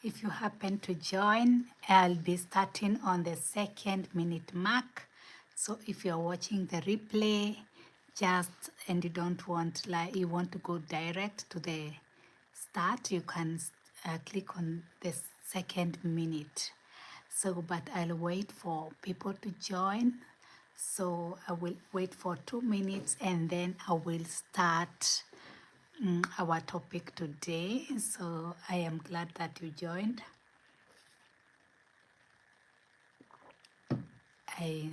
If you happen to join, I'll be starting on the 2nd minute mark. So if you're watching the replay, and you don't want, like, you want to go direct to the start, you can click on the 2nd minute. So, but I'll wait for people to join. So I will wait for 2 minutes and then I will start our topic today. So I am glad that you joined. I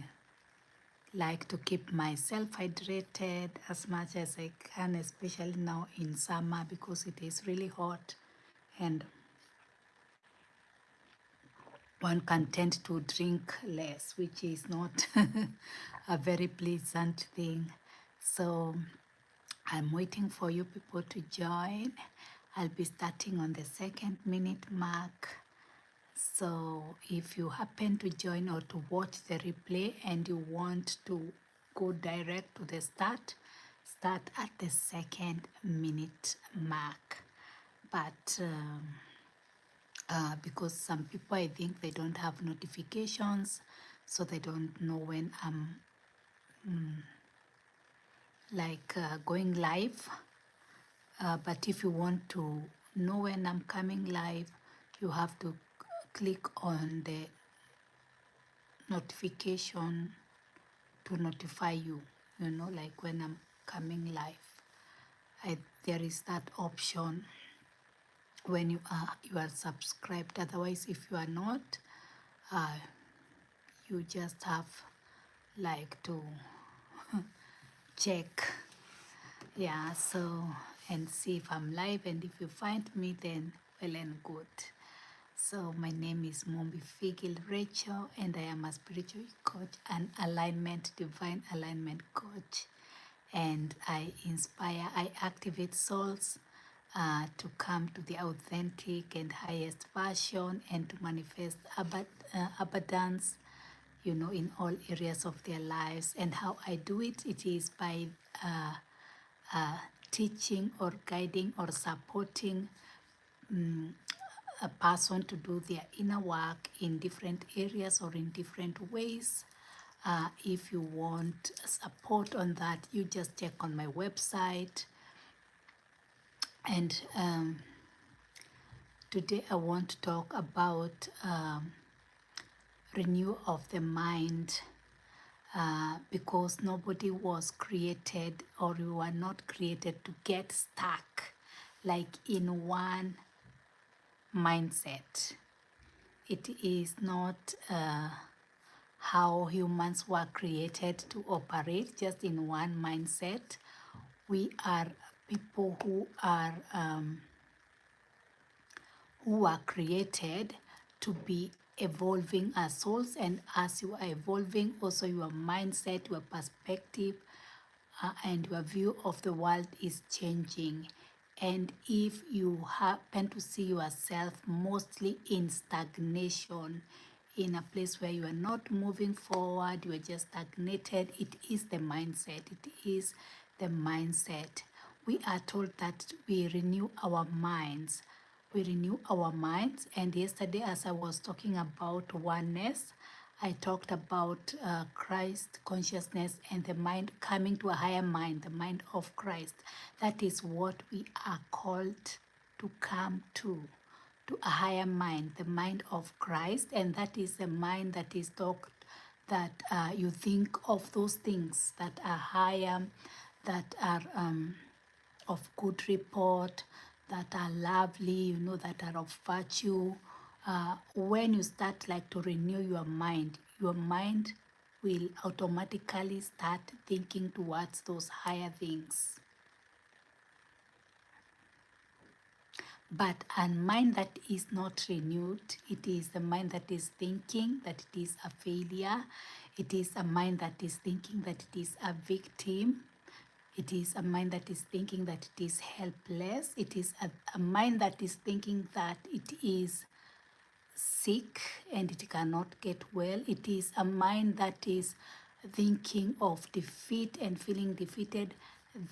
like to keep myself hydrated as much as I can, especially now in summer because it is really hot and one can tend to drink less, which is not a very pleasant thing. So I'm waiting for you people to join. I'll be starting on the 2nd minute mark. So if you happen to join or to watch the replay and you want to go direct to the start at the 2nd minute mark. But because some people, I think they don't have notifications, so they don't know when I'm going live. But if you want to know when I'm coming live, you have to click on the notification to notify you, like when I'm coming live. There is that option when you are subscribed. Otherwise, if you are not, you just have like to check, yeah, so, and see if I'm live, and if you find me, then well and good. So my name is Mombi Figil Rachel, and I am a spiritual coach and divine alignment coach. And I activate souls to come to the authentic and highest version and to manifest abundance, in all areas of their lives. And how I do it, it is by teaching or guiding or supporting a person to do their inner work in different areas or in different ways. If you want support on that, you just check on my website. And today I want to talk about renewal of the mind, because nobody was created, or we were not created to get stuck like in one mindset. It is not how humans were created to operate just in one mindset. We are people who are created to be evolving as souls, and as you are evolving, also your mindset, your perspective, and your view of the world is changing. And if you happen to see yourself mostly in stagnation, in a place where you are not moving forward, you are just stagnated, it is the mindset. It is the mindset. We are told that we renew our minds. We renew our minds. And yesterday, as I was talking about oneness, I talked about Christ consciousness and the mind coming to a higher mind, the mind of Christ. That is what we are called to come to a higher mind, the mind of Christ. And that is the mind that is talked, that you think of those things that are higher, that are of good report, that are lovely, that are of virtue. When you start like to renew your mind will automatically start thinking towards those higher things. But a mind that is not renewed, it is the mind that is thinking that it is a failure. It is a mind that is thinking that it is a victim. It is a mind that is thinking that it is helpless. It is a mind that is thinking that it is sick and it cannot get well. It is a mind that is thinking of defeat and feeling defeated.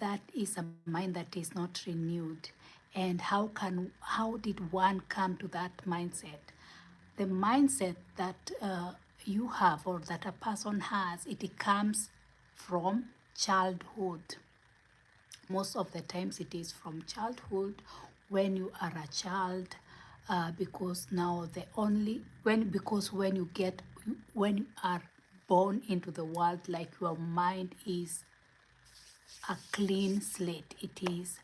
That is a mind that is not renewed. And how did one come to that mindset? The mindset that you have or that a person has, it comes from childhood. Most of the times it is from childhood, when you are a child, because now the only when you get when you are born into the world, like your mind is a clean slate, it is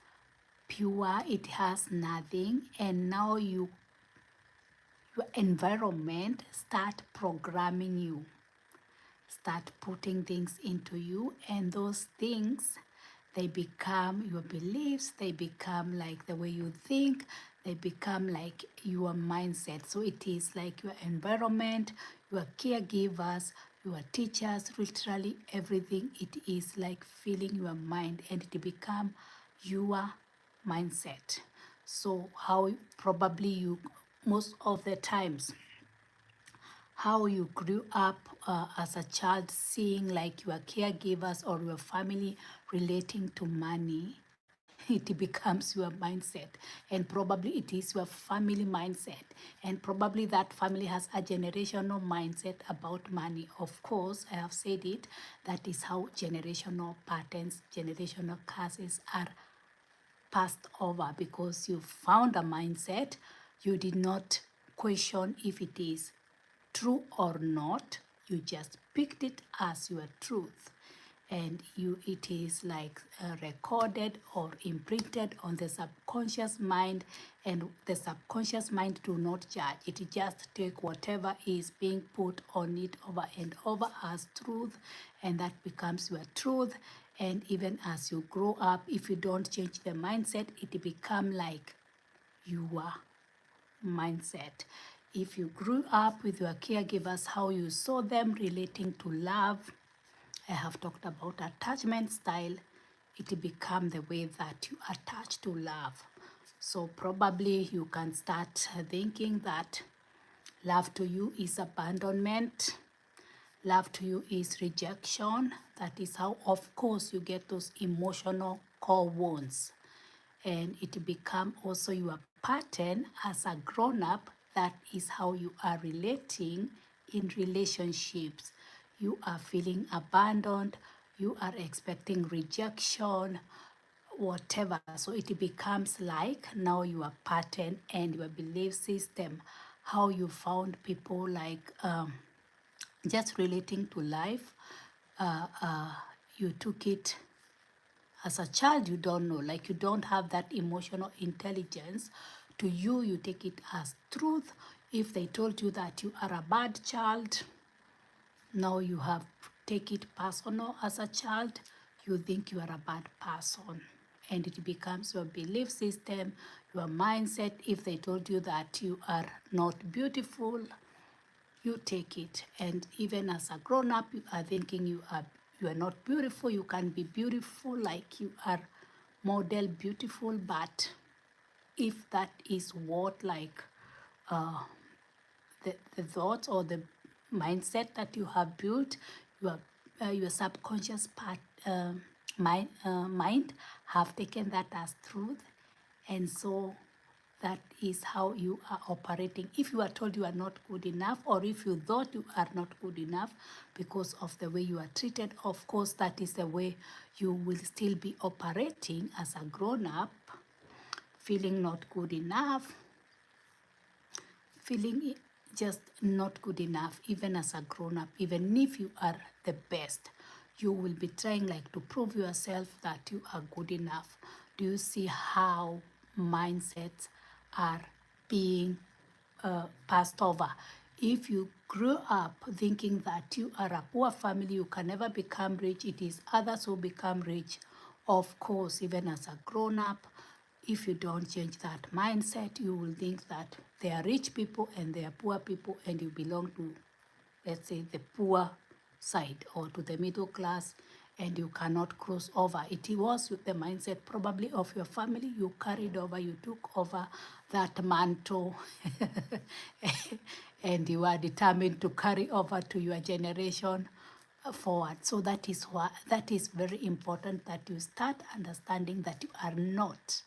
pure, it has nothing, and now your environment start programming you, start putting things into you, and those things, they become your beliefs, they become like the way you think, they become like your mindset. So it is like your environment, your caregivers, your teachers, literally everything, it is like filling your mind, and it become your mindset. So how probably you, most of the times, how you grew up as a child, seeing like your caregivers or your family relating to money, it becomes your mindset, and probably it is your family mindset, and probably that family has a generational mindset about money. Of course, I have said it, that is how generational patterns, generational curses are passed over, because you found a mindset, you did not question if it is true or not, you just picked it as your truth, and it is like recorded or imprinted on the subconscious mind, and the subconscious mind do not judge, it just take whatever is being put on it over and over as truth, and that becomes your truth. And even as you grow up, if you don't change the mindset, it become like your mindset. If you grew up with your caregivers, how you saw them relating to love, I have talked about attachment style, it become the way that you attach to love. So probably you can start thinking that love to you is abandonment, love to you is rejection. That is how, of course, you get those emotional core wounds, and it become also your pattern as a grown-up. That is how you are relating in relationships. You are feeling abandoned, you are expecting rejection, whatever. So it becomes like now your pattern and your belief system, how you found people like just relating to life. You took it as a child, you don't know, like you don't have that emotional intelligence. To you, you take it as truth. If they told you that you are a bad child, now you have take it personal. As a child, you think you are a bad person, and it becomes your belief system, your mindset. If they told you that you are not beautiful, you take it. And even as a grown-up, you are thinking you are not beautiful. You can be beautiful, like you are model beautiful, but if that is what like the thoughts or the mindset that you have built, your subconscious mind have taken that as truth, and so that is how you are operating. If you are told you are not good enough, or if you thought you are not good enough because of the way you are treated, of course that is the way you will still be operating as a grown-up, feeling not good enough, feeling just not good enough. Even as a grown-up, even if you are the best, you will be trying like to prove yourself that you are good enough. Do you see how mindsets are being passed over? If you grew up thinking that you are a poor family, you can never become rich, it is others who become rich. Of course, even as a grown-up, if you don't change that mindset, you will think that there are rich people and there are poor people, and you belong to, let's say, the poor side or to the middle class, and you cannot cross over. It was with the mindset probably of your family. You carried over, you took over that mantle and you are determined to carry over to your generation forward. So that is why that is very important, that you start understanding that you are not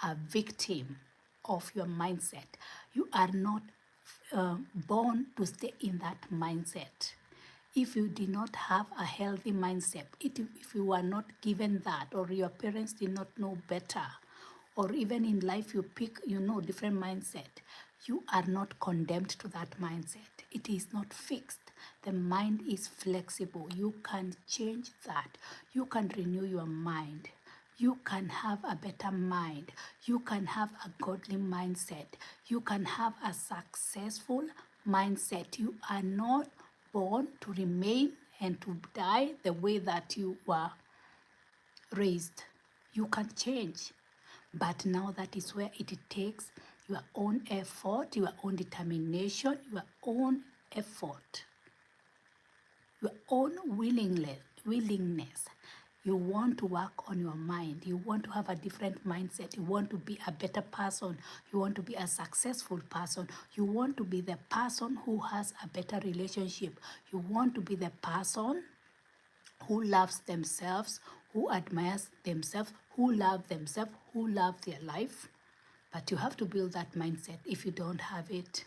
a victim of your mindset. You are not born to stay in that mindset. If you did not have a healthy mindset, if you were not given that, or your parents did not know better, or even in life you pick, different mindset, you are not condemned to that mindset. It is not fixed. The mind is flexible. You can change that. You can renew your mind. You can have a better mind. You can have a godly mindset. You can have a successful mindset. You are not born to remain and to die the way that you were raised. You can change. But now that is where it takes your own effort, your own determination, your own effort, your own willingness. You want to work on your mind. You want to have a different mindset. You want to be a better person. You want to be a successful person. You want to be the person who has a better relationship. You want to be the person who loves themselves, who admires themselves, who love themselves, who love their life. But you have to build that mindset. If you don't have it,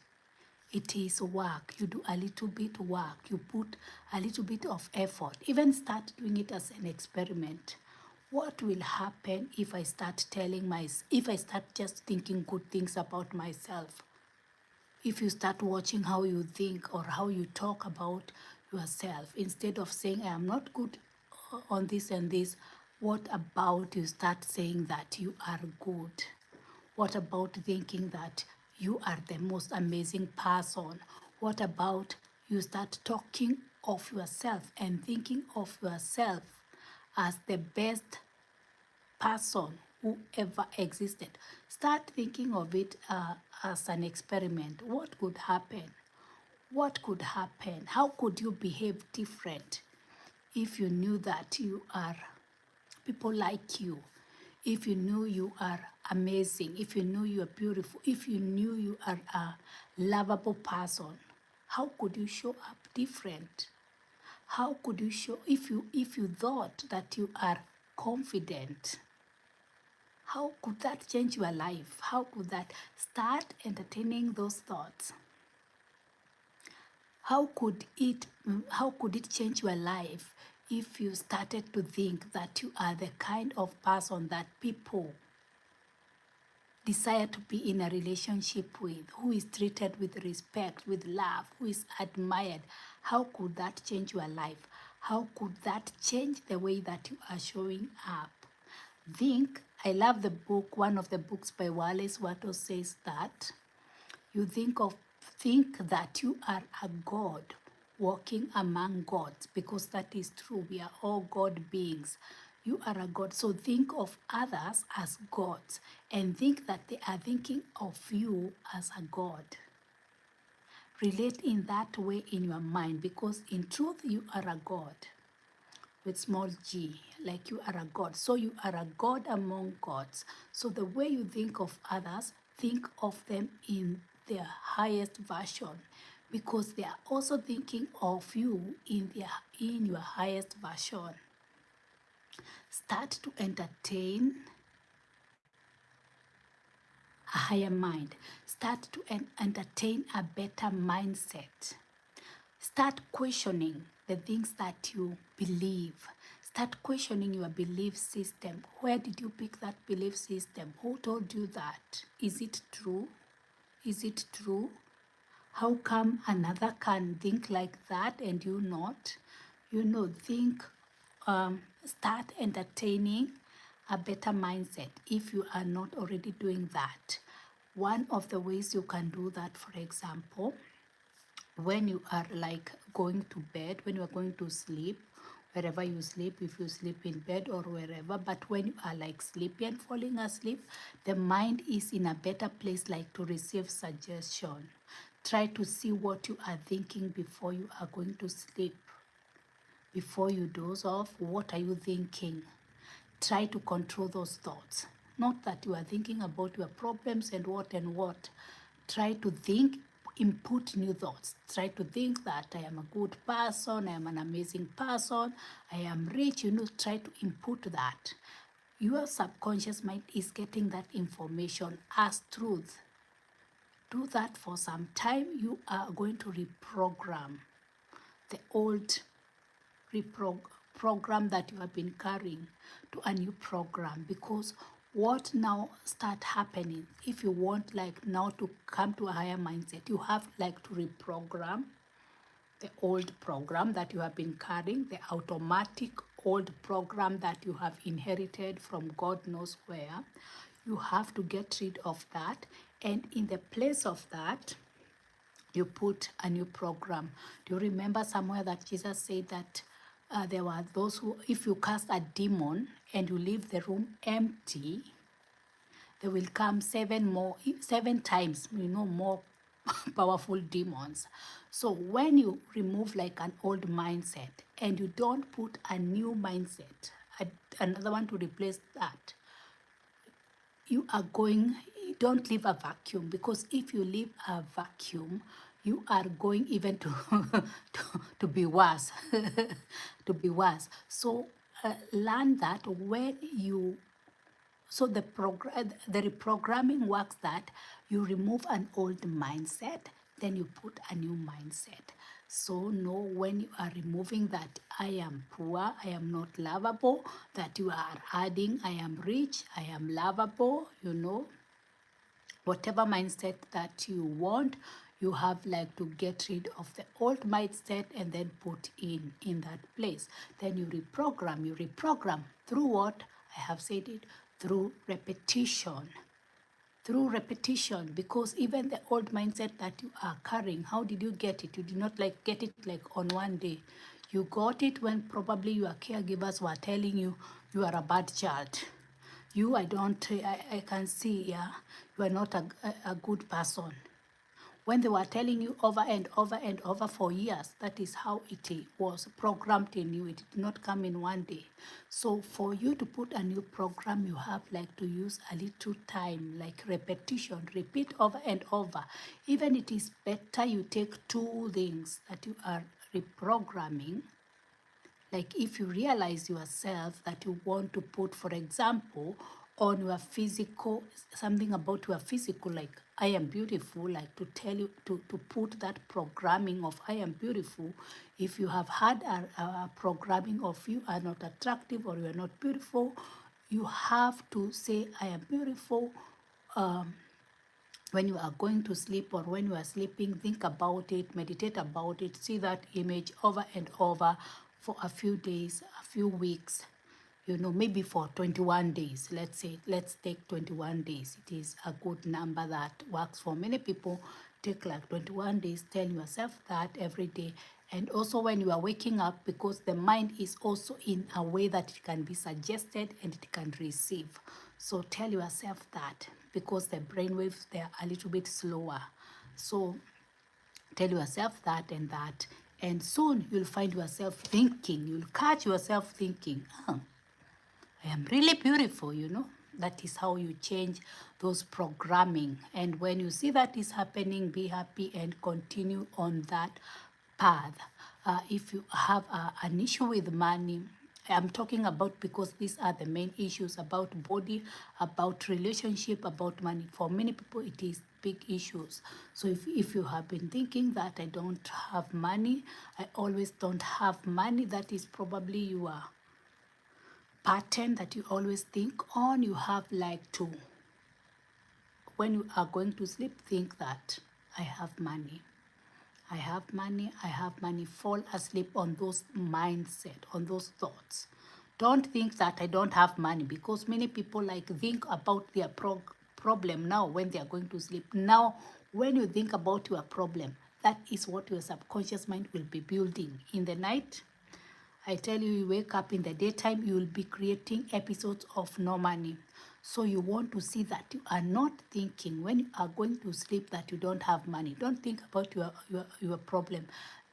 it is work. You do a little bit work. You put a little bit of effort. Even start doing it as an experiment. What will happen if I start if I start just thinking good things about myself? If you start watching how you think or how you talk about yourself, instead of saying, I am not good on this and this, what about you start saying that you are good? What about thinking that you are the most amazing person? What about you start talking of yourself and thinking of yourself as the best person who ever existed? Start thinking of it as an experiment. What could happen? What could happen? How could you behave different if you knew that you are, people like you, if you knew you are amazing, if you knew you are beautiful, if you knew you are a lovable person? How could you show up different? How could you show, if you thought that you are confident? How could that change your life? How could that start entertaining those thoughts? How could it change your life if you started to think that you are the kind of person that people desire to be in a relationship with, who is treated with respect, with love, who is admired? How could that change your life? How could that change the way that you are showing up? I love the book, one of the books by Wallace Watto says that you think that you are a God walking among gods, because that is true. We are all God beings. You are a God. So think of others as gods and think that they are thinking of you as a God. Relate in that way in your mind, because in truth you are a God with small g, like you are a God. So you are a God among gods. So the way you think of others, think of them in their highest version, because they are also thinking of you in your highest version. Start to entertain a higher mind. Start to entertain a better mindset. Start questioning the things that you believe. Start questioning your belief system. Where did you pick that belief system? Who told you that? Is it true? Is it true? How come another can think like that and you not? Start entertaining a better mindset if you are not already doing that. One of the ways you can do that, for example, when you are like going to bed, when you are going to sleep, wherever you sleep, if you sleep in bed or wherever, but when you are like sleepy and falling asleep, the mind is in a better place like to receive suggestion. Try to see what you are thinking before you are going to sleep. Before you doze off, what are you thinking? Try to control those thoughts. Not that you are thinking about your problems and what and what. Try to think, input new thoughts. Try to think that I am a good person, I am an amazing person, I am rich. Try to input that. your subconscious mind is getting that information as truth. Do that for some time. You are going to reprogram the old program that you have been carrying to a new program, because what now start happening, if you want like now to come to a higher mindset, you have like to reprogram the old program that you have been carrying, the automatic old program that you have inherited from God knows where. You have to get rid of that, and in the place of that, you put a new program. Do you remember somewhere that Jesus said that there were those who, if you cast a demon and you leave the room empty, there will come seven times, more powerful demons. So when you remove like an old mindset and you don't put a new mindset, another one to replace that, don't leave a vacuum, because if you leave a vacuum, you are going even to to be worse, to be worse. So learn that when you, so the reprogramming works that you remove an old mindset, then you put a new mindset. So know when you are removing that I am poor, I am not lovable, that you are adding I am rich, I am lovable, whatever mindset that you want, you have like to get rid of the old mindset and then put in that place. Then you reprogram through what? I have said it, through repetition. Through repetition, because even the old mindset that you are carrying, how did you get it? You did not like get it like on one day. You got it when probably your caregivers were telling you you are a bad child. I can see, yeah, you are not a good person. When they were telling you over and over and over for years, that is how it was programmed in you. It did not come in one day. So for you to put a new program, you have like to use a little time, like repetition, repeat over and over. Even it is better you take two things that you are reprogramming. Like if you realize yourself that you want to put, for example, on your physical, something about your physical, like I am beautiful, like to tell you to put that programming of I am beautiful. If you have had a programming of you are not attractive or you are not beautiful, you have to say I am beautiful. When you are going to sleep or when you are sleeping, think about it, meditate about it, see that image over and over for a few days, a few weeks, maybe for 21 days. Let's take 21 days. It is a good number that works for many people. Take like 21 days, tell yourself that every day. And also when you are waking up, because the mind is also in a way that it can be suggested and it can receive. So tell yourself that, because the brain waves, they are a little bit slower. So tell yourself that and that. And soon you'll find yourself thinking, you'll catch yourself thinking, I am really beautiful, That is how you change those programming. And when you see that is happening, be happy and continue on that path. If you have an issue with money, I'm talking about, because these are the main issues about body, about relationship, about money. For many people, it is big issues. So if you have been thinking that I don't have money, I always don't have money, that is probably your pattern that you always think on. You have like to, when you are going to sleep, think that I have money. I have money, I have money. Fall asleep on those mindset, on those thoughts. Don't think that I don't have money, because many people like think about their problem now when they are going to sleep. Now, when you think about your problem, that is what your subconscious mind will be building in the night. I tell you, you wake up in the daytime, you will be creating episodes of no money. So you want to see that you are not thinking when you are going to sleep that you don't have money. Don't think about your problem.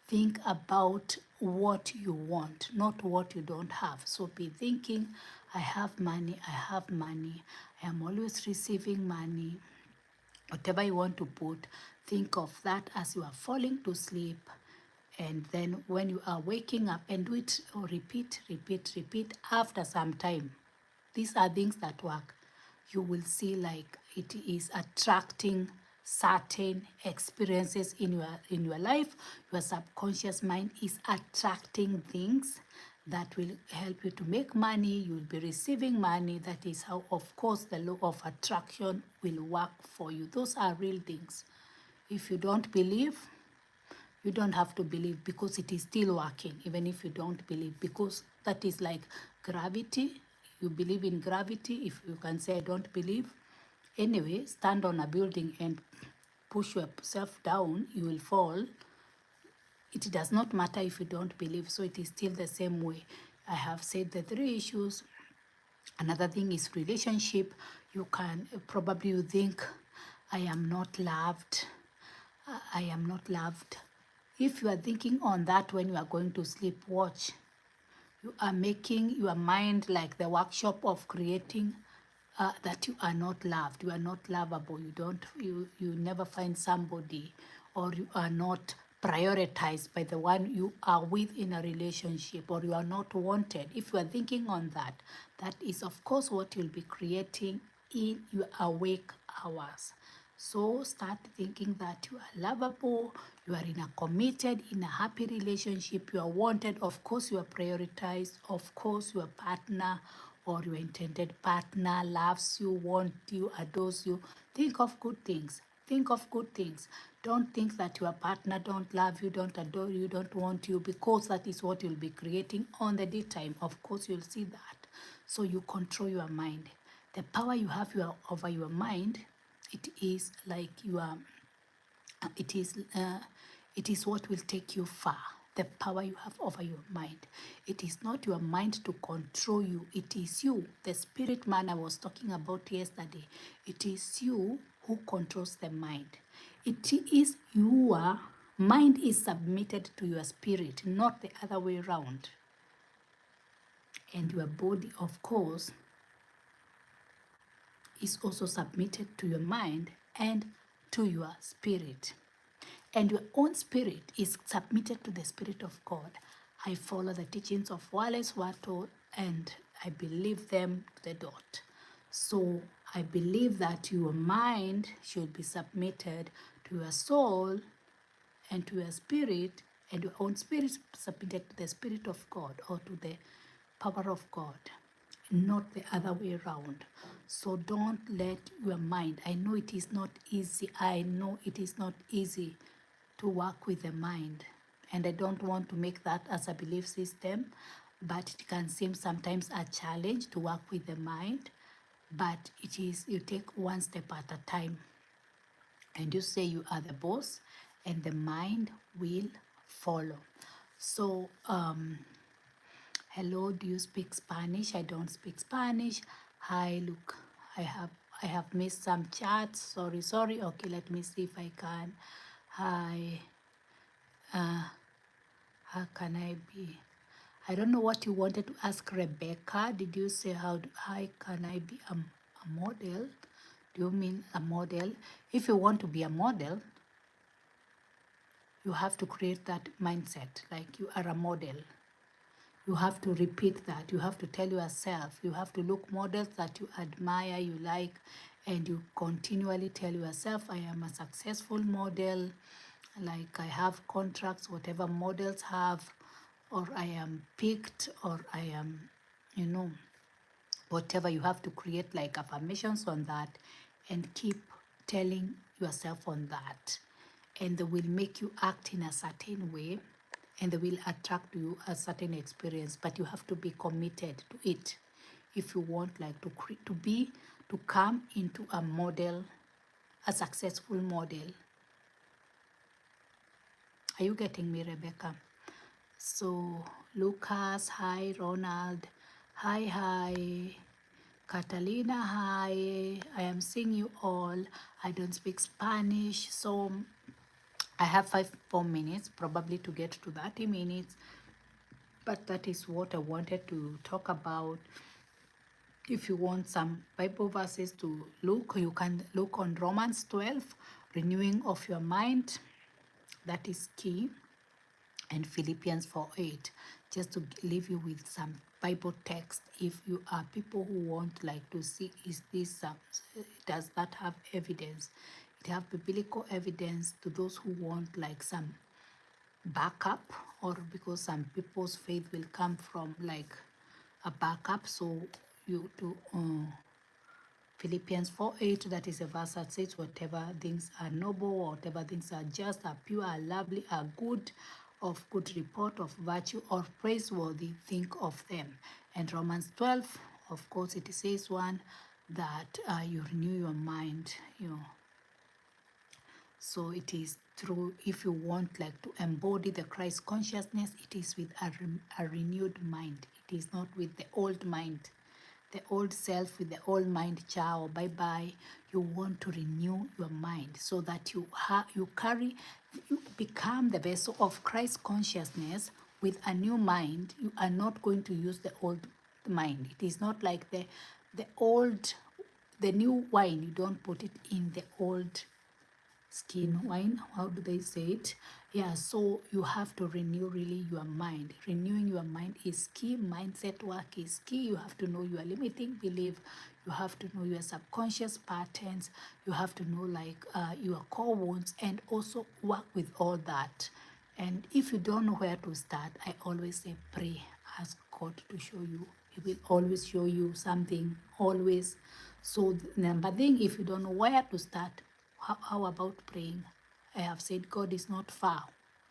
Think about what you want, not what you don't have. So be thinking, I have money, I have money. I am always receiving money. Whatever you want to put, think of that as you are falling to sleep. And then when you are waking up, and do it, or repeat after some time. these are things that work. You will see like it is attracting certain experiences in your life. Your subconscious mind is attracting things that will help you to make money. You will be receiving money. That is how, of course, the law of attraction will work for you. Those are real things. If you don't believe, you don't have to believe, because it is still working even if you don't believe, because that is like gravity. You believe in gravity. If you can say I don't believe, anyway, stand on a building and push yourself down, you will fall. It does not matter if you don't believe. So it is still the same way. I have said the 3 issues. Another thing is relationship. You can probably you think I am not loved. I am not loved. If you are thinking on that when you are going to sleep, watch. You are making your mind like the workshop of creating that you are not loved. You are not lovable. You never find somebody, or you are not prioritized by the one you are with in a relationship, or you are not wanted. If you are thinking on that, that is of course what you'll be creating in your awake hours. So start thinking that you are lovable, you are in a committed, in a happy relationship, you are wanted, of course you are prioritized, of course your partner or your intended partner loves you, wants you, adores you. Think of good things. Think of good things. Don't think that your partner don't love you, don't adore you, don't want you, because that is what you'll be creating on the daytime. Of course you'll see that. So you control your mind. The power you have over your mind, it is like it is what will take you far. The power you have over your mind. It is not your mind to control you. It is you, the spirit man I was talking about yesterday. It is you who controls the mind. It is your mind is submitted to your spirit, not the other way around. And your body, of course, is also submitted to your mind and to your spirit. And your own spirit is submitted to the Spirit of God. I follow the teachings of Wallace Watto and I believe them to the dot. So I believe that your mind should be submitted to your soul and to your spirit, and your own spirit submitted to the Spirit of God or to the power of God, not the other way around. So don't let your mind, I know it is not easy, I know it is not easy to work with the mind, and I don't want to make that as a belief system, but it can seem sometimes a challenge to work with the mind, but it is, you take one step at a time and you say you are the boss and the mind will follow. So hello, do you speak Spanish? I don't speak Spanish. Hi, look, I have missed some chats. Sorry. Okay, let me see if I can. Hi, how can I be? I don't know what you wanted to ask, Rebecca. Did you say how can I be a model? Do you mean a model? If you want to be a model, you have to create that mindset, like you are a model. You have to repeat that. You have to tell yourself. You have to look models that you admire, you like, and you continually tell yourself, I am a successful model, like I have contracts, whatever models have, or I am picked, or I am, whatever. You have to create like affirmations on that and keep telling yourself on that. And they will make you act in a certain way, and they will attract you a certain experience, but you have to be committed to it if you want like to come into a model, a successful model. Are you getting me, Rebecca? So Lucas, hi. Ronald, hi. Catalina, hi. I am seeing you all. I don't speak Spanish, so I have 5 more minutes probably to get to 30 minutes, but that is what I wanted to talk about. If you want some Bible verses to look, you can look on Romans 12, renewing of your mind. That is key. And Philippians 4:8, just to leave you with some Bible text. If you are people who want like to see, is this does that have evidence? It have biblical evidence to those who want like some backup, or because some people's faith will come from like a backup. So you do Philippians 4:8, that is a verse that says, whatever things are noble, whatever things are just, are pure, are lovely, are good, of good report, of virtue, or praiseworthy, think of them. And Romans 12, of course, it says one that you renew your mind, so it is through, if you want like to embody the Christ consciousness, it is with a renewed mind. It is not with the old mind, the old self with the old mind. Ciao, bye bye. You want to renew your mind so that you become the vessel of Christ consciousness with a new mind. You are not going to use the old mind. It is not like the new wine. You don't put it in the old skin wine. How do they say it? Yeah, so you have to renew really your mind. Renewing your mind is key. Mindset work is key. You have to know your limiting belief. You have to know your subconscious patterns. You have to know like your core wounds, and also work with all that. And if you don't know where to start, I always say pray. Ask God to show you. He will always show you something, always. So the number thing, if you don't know where to start, how about praying? I have said God is not far.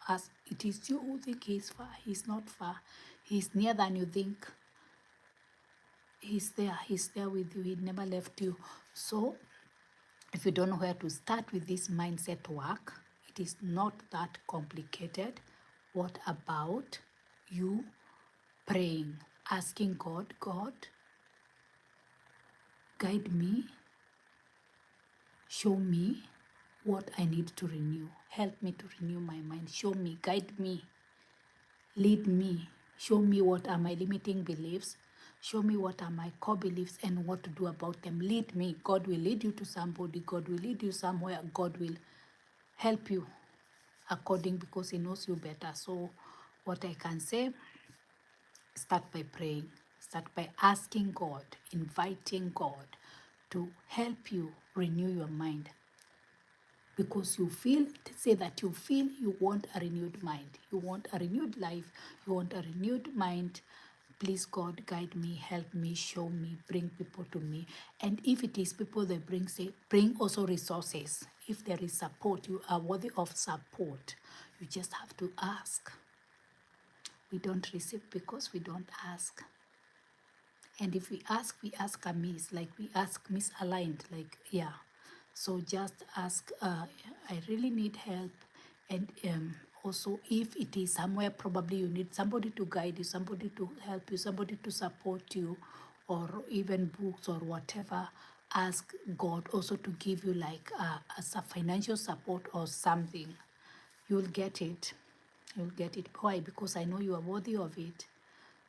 As it is you who think He is far, He is not far. He is nearer than you think. He's there with you. He never left you. So if you don't know where to start with this mindset work, it is not that complicated. What about you praying, asking God, God, guide me, show me what I need to renew. Help me to renew my mind. Show me, guide me, lead me. Show me what are my limiting beliefs. Show me what are my core beliefs and what to do about them. Lead me. God will lead you to somebody. God will lead you somewhere. God will help you according, because He knows you better. So what I can say, start by praying. Start by asking God, inviting God to help you renew your mind. Because you feel, say that you feel you want a renewed mind, you want a renewed life, you want a renewed mind. Please, God, guide me, help me, show me, bring people to me. And if it is people that bring, say, bring also resources. If there is support, you are worthy of support. You just have to ask. We don't receive because we don't ask. And if we ask amiss, like we ask misaligned, like, yeah. So just ask, I really need help. And also, if it is somewhere, probably you need somebody to guide you, somebody to help you, somebody to support you, or even books or whatever. Ask God also to give you like a financial support or something. You'll get it. You'll get it. Why? Because I know you are worthy of it.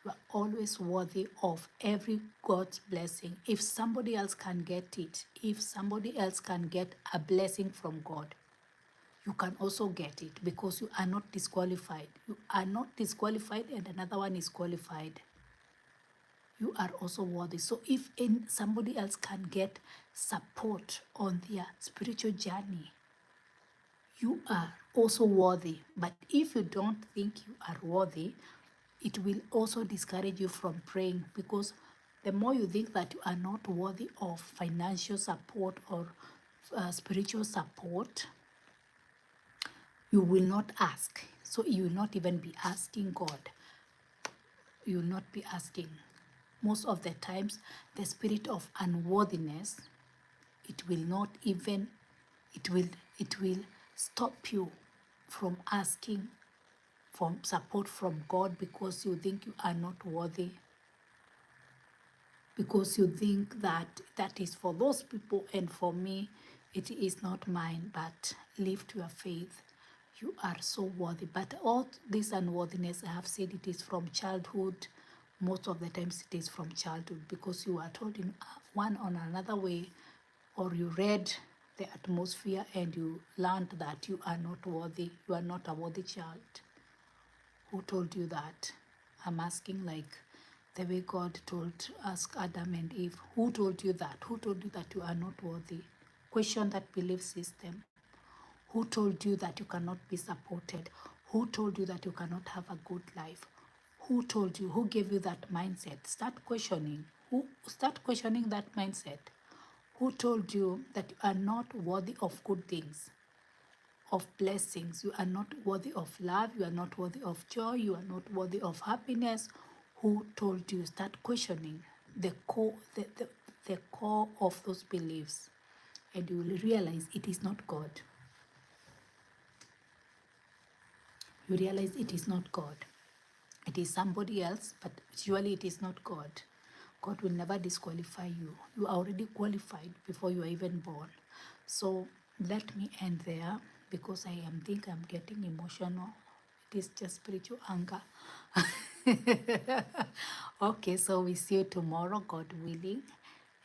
You are always worthy of every God's blessing. If somebody else can get it, if somebody else can get a blessing from God, you can also get it, because you are not disqualified. You are not disqualified and another one is qualified. You are also worthy. So if somebody else can get support on their spiritual journey, you are also worthy. But if you don't think you are worthy, it will also discourage you from praying, because the more you think that you are not worthy of financial support or spiritual support, you will not ask. So you will not even be asking God. You will not be asking. Most of the times, the spirit of unworthiness, it will not even, it will stop you from asking for support from God, because you think you are not worthy, because you think that that is for those people, and for me it is not mine. But lift your faith. You are so worthy. But all this unworthiness, I have said, it is from childhood. Most of the times it is from childhood, because you are told in one or another way, or you read the atmosphere and you learned that you are not worthy. You are not a worthy child. Who told you that? I'm asking, like, The way God told, ask Adam and Eve, who told you that? Who told you that you are not worthy? Question that belief system. Who told you that you cannot be supported? Who told you that you cannot have a good life? Who told you? Who gave you that mindset? Start questioning. Start questioning that mindset. Who told you that you are not worthy of good things, of blessings? You are not worthy of love. You are not worthy of joy. You are not worthy of happiness. Who told you? Start questioning the core, the core of those beliefs, and you will realize it is not God. You realize it is not God. It is somebody else, but surely it is not God. God will never disqualify you. You are already qualified before you are even born. So let me end there because I think I'm getting emotional. It is just spiritual anger. Okay, so we see you tomorrow, God willing.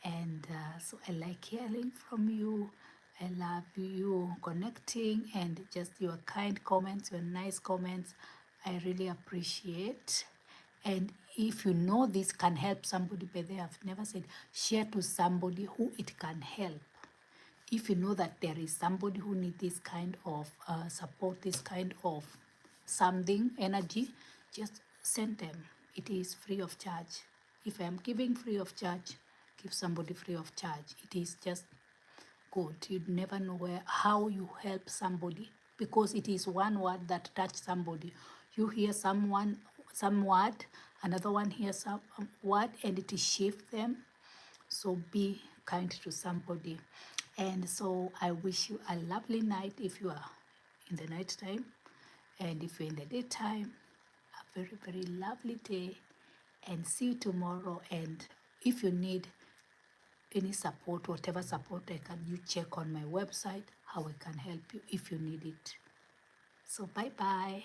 And so I like hearing from you. I love you connecting and just your kind comments, your nice comments. I really appreciate. And if you know this can help somebody, but they have never said, share to somebody who it can help. If you know that there is somebody who needs this kind of support, this kind of something, energy, just send them. It is free of charge. If I am giving free of charge, give somebody free of charge. It is just good. You never know how you help somebody, because it is one word that touch somebody. You hear some word, another one hears some word, and it shift them. So be kind to somebody. And so I wish you a lovely night if you are in the night time, and if you're in the daytime, a very, very lovely day, and see you tomorrow. And if you need any support, whatever support I can, you check on my website how I can help you if you need it. So bye bye.